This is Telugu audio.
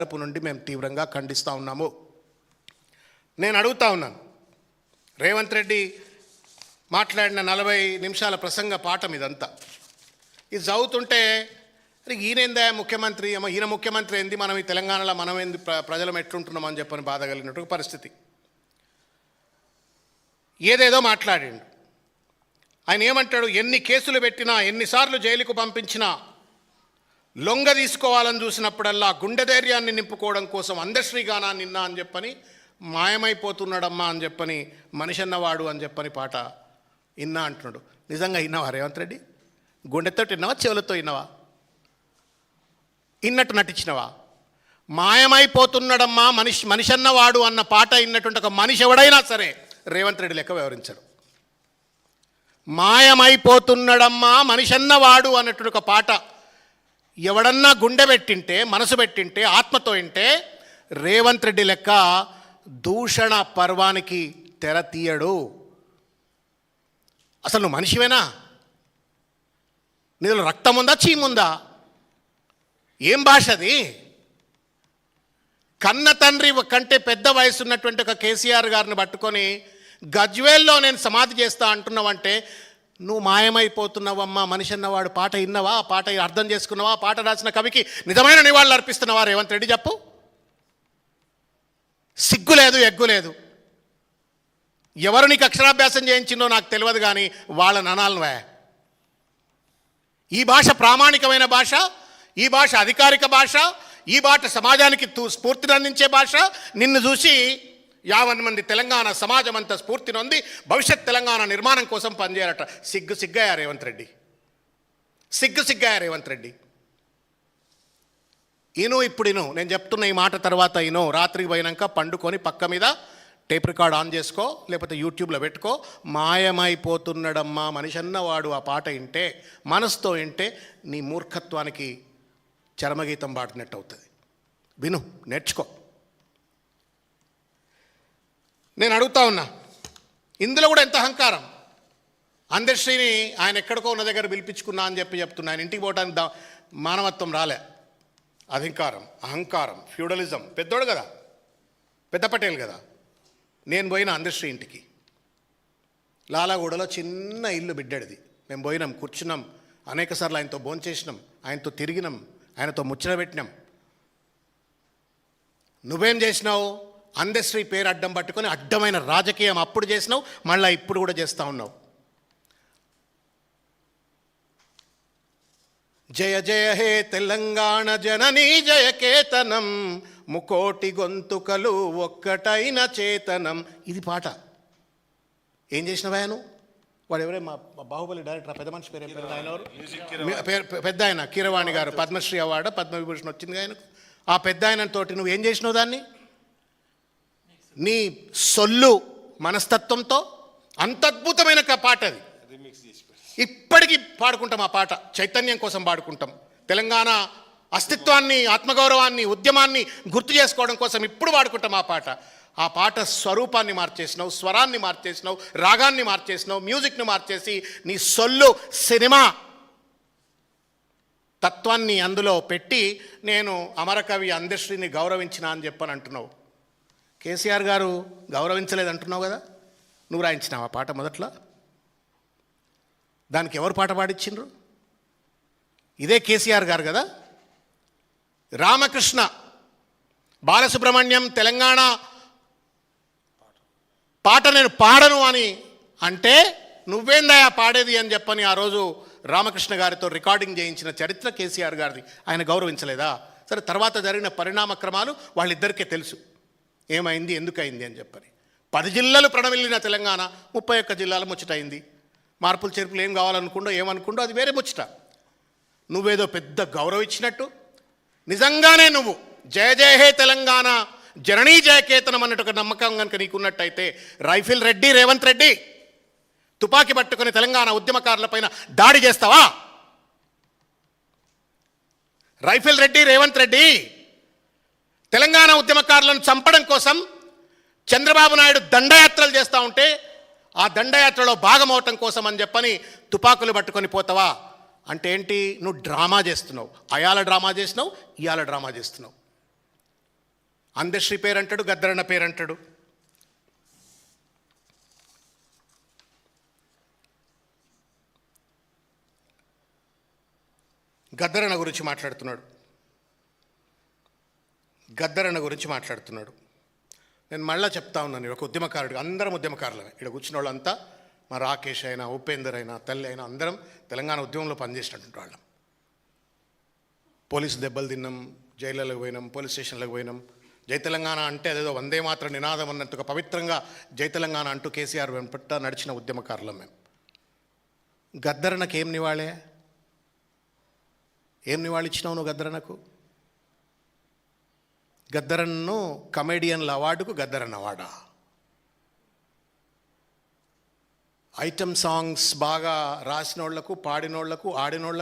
తరపు నుండి మేము తీవ్రంగా ఖండిస్తూ ఉన్నాము. నేను అడుగుతా ఉన్నాను, రేవంత్ రెడ్డి మాట్లాడిన 40 నిమిషాల ప్రసంగ పాఠం ఇదంతా. ఇది చదువుతుంటే ఈయనేందా ముఖ్యమంత్రి, ఈయన ముఖ్యమంత్రి ఏంది, మనం ఈ తెలంగాణలో మనం ఏంది ప్రజలం ఎట్లుంటున్నామని చెప్పని బాధ కలిగినట్టు పరిస్థితి. ఏదేదో మాట్లాడిండు. ఆయన ఏమంటాడు, ఎన్ని కేసులు పెట్టినా ఎన్నిసార్లు జైలుకు పంపించినా లొంగ తీసుకోవాలని చూసినప్పుడల్లా గుండె ధైర్యాన్ని నింపుకోవడం కోసం అందశ్రీగానా నిన్న అని చెప్పని మాయమైపోతున్నాడమ్మా అని చెప్పని మనిషన్నవాడు అని చెప్పని పాట ఇన్నా అంటున్నాడు. నిజంగా విన్నావా రేవంత్ రెడ్డి? గుండెతో విన్నావా, చెవులతో విన్నావా? ఇన్నట్టు నటించినవా? మాయమైపోతున్నాడమ్మా మనిషన్నవాడు అన్న పాట ఇన్నటువంటి ఒక మనిషి ఎవడైనా సరే రేవంత్ రెడ్డి లెక్క వ్యవహరించారు. మాయమైపోతున్నాడమ్మా మనిషన్నవాడు అన్నటువంటి ఒక పాట ఎవడన్నా గుండె పెట్టింటే, మనసు పెట్టింటే, ఆత్మతో వింటే రేవంత్ రెడ్డి లెక్క దూషణ పర్వానికి తెర తీయడు. అసలు నువ్వు మనిషివేనా? నీలో రక్తం ఉందా, చీముందా? ఏం భాష అది? కన్న తండ్రి కంటే పెద్ద వయసు ఉన్నటువంటి ఒక కేసీఆర్ గారిని పట్టుకొని గజ్వేల్లో నేను సమాధి చేస్తా అంటున్నావంటే నువ్వు మాయమైపోతున్నావమ్మా మనిషి అన్నవాడు పాట విన్నావా? ఆ పాట అర్థం చేసుకున్నావా? పాట రాసిన కవికి నిజమైన నివాళులు అర్పిస్తున్నావా రేవంత్ రెడ్డి? చెప్పు. సిగ్గు లేదు, ఎగ్గు లేదు. ఎవరు నీకు అక్షరాభ్యాసం చేయించిందో నాకు తెలియదు, కానీ వాళ్ళ ననాలవే. ఈ భాష ప్రామాణికమైన భాష, ఈ భాష అధికారిక భాష, ఈ భాష సమాజానికి స్ఫూర్తిని అందించే భాష. నిన్ను చూసి 50 మంది తెలంగాణ సమాజం అంతా స్ఫూర్తి నొంది భవిష్యత్ తెలంగాణ నిర్మాణం కోసం పనిచేయాలట. సిగ్గాయా రేవంత్ రెడ్డి? సిగ్గాయా రేవంత్ రెడ్డి? ఇప్పుడు నేను చెప్తున్న ఈ మాట తర్వాత రాత్రికి పోయినాక పండుకొని పక్క మీద టేప్ రికార్డ్ ఆన్ చేసుకో, లేకపోతే యూట్యూబ్లో పెట్టుకో. మాయమైపోతున్నాడమ్మా మనిషన్నవాడు ఆ పాట వింటే, మనసుతో వింటే నీ మూర్ఖత్వానికి చరమగీతం పాడినట్టు అవుతుంది. విను, నేర్చుకో. నేను అడుగుతా ఉన్నా, ఇందులో కూడా ఎంత అహంకారం! అందశ్రీని ఆయన ఎక్కడికో ఉన్న దగ్గర పిలిపించుకున్నా అని చెప్తున్నా. ఆయన ఇంటికి పోవడానికి మానవత్వం రాలే. అహంకారం, ఫ్యూడలిజం. పెద్దోడు కదా, పెద్ద పటేల్ కదా. నేను పోయిన అందశ్రీ ఇంటికి, లాలాగూడలో చిన్న ఇల్లు బిడ్డడిది. మేము పోయినాం, కూర్చున్నాం, అనేక సార్లు ఆయనతో భోంచేసినాం, ఆయనతో తిరిగినాం, ఆయనతో ముచ్చట పెట్టినాం. నువ్వేం చేసినావు? అందశ్రీ పేరు అడ్డం పట్టుకొని అడ్డమైన రాజకీయం అప్పుడు చేసినావు, మళ్ళీ ఇప్పుడు కూడా చేస్తూ ఉన్నావు. జయ జయ హే తెలంగాణ జననీ జయ కేతనం, ముకోటి గొంతుకలు ఒక్కటైన చేతనం. ఇది పాట. ఏం చేసినవా నువ్వు? వాడు ఎవరే మా బాహుబలి డైరెక్టర్, పెద్ద మనిషి పేరు ఆయన ఎవరు? పెద్ద ఆయన కీరవాణి గారు, పద్మశ్రీ అవార్డు, పద్మవిభూషణ్ వచ్చింది ఆయనకు. ఆ పెద్ద ఆయనతోటి నువ్వు ఏం చేసినావు? దాన్ని నీ సొల్లు మనస్తత్వంతో అంత అద్భుతమైన పాట అది. ఇప్పటికీ పాడుకుంటాం ఆ పాట, చైతన్యం కోసం పాడుకుంటాం. తెలంగాణ అస్తిత్వాన్ని, ఆత్మగౌరవాన్ని, ఉద్యమాన్ని గుర్తు చేసుకోవడం కోసం ఇప్పుడు పాడుకుంటాం ఆ పాట. ఆ పాట స్వరూపాన్ని మార్చేసినావు, స్వరాన్ని మార్చేసినావు, రాగాన్ని మార్చేసినావు, మ్యూజిక్ని మార్చేసి నీ సొల్లు సినిమా తత్వాన్ని అందులో పెట్టి నేను అమరకవి అందశ్రీని గౌరవించిన అని చెప్పని అంటున్నావు. కేసీఆర్ గారు గౌరవించలేదు అంటున్నావు కదా, నువ్వు రాయించినావు ఆ పాట మొదట్లో. దానికి ఎవరు పాట పాడించిండ్రు? ఇదే కేసీఆర్ గారు కదా. రామకృష్ణ, బాలసుబ్రహ్మణ్యం తెలంగాణ పాట నేను పాడను అని అంటే నువ్వేందయా పాడేది అని చెప్పని ఆ రోజు రామకృష్ణ గారితో రికార్డింగ్ చేయించిన చరిత్ర కేసీఆర్ గారిది. ఆయన గౌరవించలేదా? సరే, తర్వాత జరిగిన పరిణామక్రమాలు వాళ్ళిద్దరికీ తెలుసు, ఏమైంది, ఎందుకయింది అని చెప్పని. 10 జిల్లాలు ప్రణమిల్లిన తెలంగాణ 31 జిల్లాల ముచ్చటైంది. మార్పులు చేర్పులు ఏం కావాలనుకుండో ఏమనుకుండో అది వేరే ముచ్చట. నువ్వేదో పెద్ద గౌరవం ఇచ్చినట్టు నిజంగానే నువ్వు జయ జయ హే తెలంగాణ జననీ జయకేతనం అన్నట్టు ఒక నమ్మకం కనుక నీకున్నట్టయితే రైఫిల్ రెడ్డి రేవంత్ రెడ్డి తుపాకీ పట్టుకుని తెలంగాణ ఉద్యమకారులపైన దాడి చేస్తావా? రైఫిల్ రెడ్డి రేవంత్ రెడ్డి తెలంగాణ ఉద్యమకారులను చంపడం కోసం చంద్రబాబు నాయుడు దండయాత్రలు చేస్తూ ఉంటే ఆ దండయాత్రలో భాగమవటం కోసం అని చెప్పని తుపాకులు పట్టుకొని పోతావా? అంటే ఏంటి? నువ్వు డ్రామా చేస్తున్నావు. అయాల డ్రామా చేసినావు, ఇయాల డ్రామా చేస్తున్నావు. అందశ్రీ పేరంటాడు, గద్దరన్న పేరంటాడు. గద్దరన్న గురించి మాట్లాడుతున్నాడు. నేను మళ్ళీ చెప్తా ఉన్నాను, ఒక ఉద్యమకారుడు, అందరం ఉద్యమకారులమే. ఇక్కడ కూర్చున్న వాళ్ళంతా మా రాకేష్ అయినా, ఉపేందర్ అయినా, తల్లి అయినా, అందరం తెలంగాణ ఉద్యమంలో పనిచేసినటువంటి వాళ్ళం. పోలీసు దెబ్బలు తిన్నాం, జైళ్ళకు పోయినాం, పోలీస్ స్టేషన్లకు పోయినాం. జై తెలంగాణ అంటే అదేదో వందే మాత్ర నినాదం అన్నట్టుగా పవిత్రంగా జై తెలంగాణ అంటూ కేసీఆర్ వెంపట నడిచిన ఉద్యమకారులం మేము. గద్దరన్నకి ఏం నివాళిచ్చినావు నువ్వు గద్దరన్నకు? గద్దరన్ను కమెడియన్ల అవార్డుకు గద్దరన్న అవార్డా? ఐటమ్ సాంగ్స్ బాగా రాసినోళ్లకు, పాడినోళ్లకు, ఆడినోళ్లకు